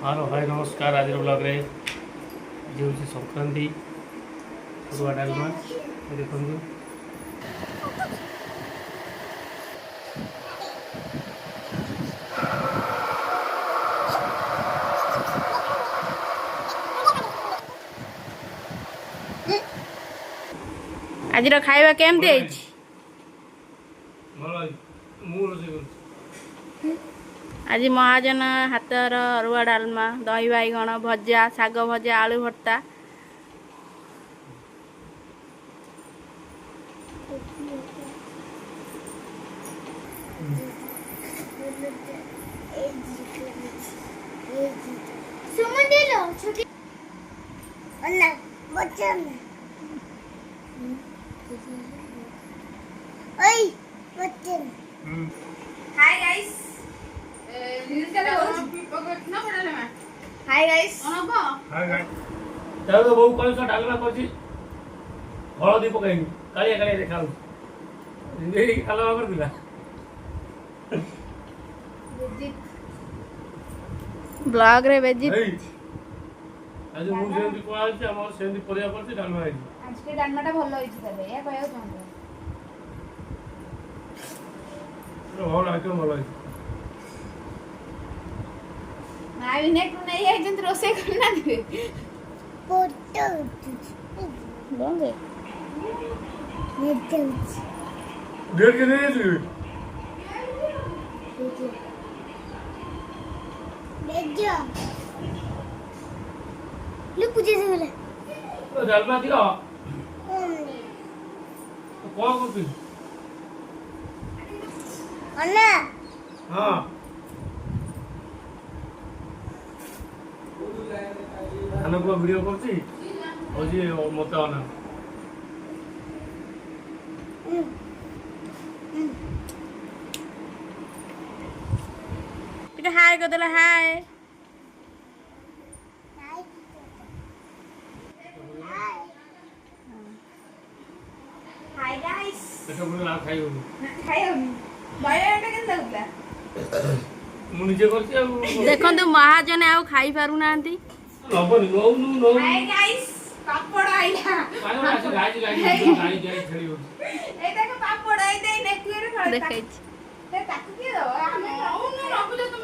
Hello भाई नमस्कार। आज ब्लॉग रे जो संक्रांति अरुआ डालमा देखो आज खाଇବା କେମିତି ହେଇଛି? आज महाजन हाथर अरुआ डालमा दही बाइगण भजा शाग भजा आलू भर्ता hi guys hi guys hi guys तो बहु कौन सा डालमा करछि हळदी पकाइनी कालिया कालिया देखाउ देई काला कर दिला ब्लॉग रे बेजी आज मु जेंति कोआछि हमर सेंति परिया करछि डालमा आइ आज के डालमाटा भलो होइछि तबे या कहौ चाहतो भल आइटम भल आइ नाइ ने को नै आइ जंत रोसे करना दे फोटो बोले डेढ़ के नहीं ली बेजो ले पूजे से बोले तो डालमा दियो तो कौन करती अन्ना हां खाना को वीडियो करती और जी मत आना ଟିକେ ହାଇ କରିଦେଲା ହାଇ हाय गाइस पेट पुणी ला खाई होनी खाइयोनी बायोटा केन लागला मु निजे करती आ ଦେଖନ୍ତୁ ମହାଜନ ଆଉ ଖାଇ ପାରୁନାହାନ୍ତି। हबनी no no no hi guys पापड़ आइला काहे आसी गाई गाई खेली हो ए देखो पापड़ आई दे नेकुरे खड़े ଦେଖେଇଛି ताकू के दो हमें नो नो रखले तुम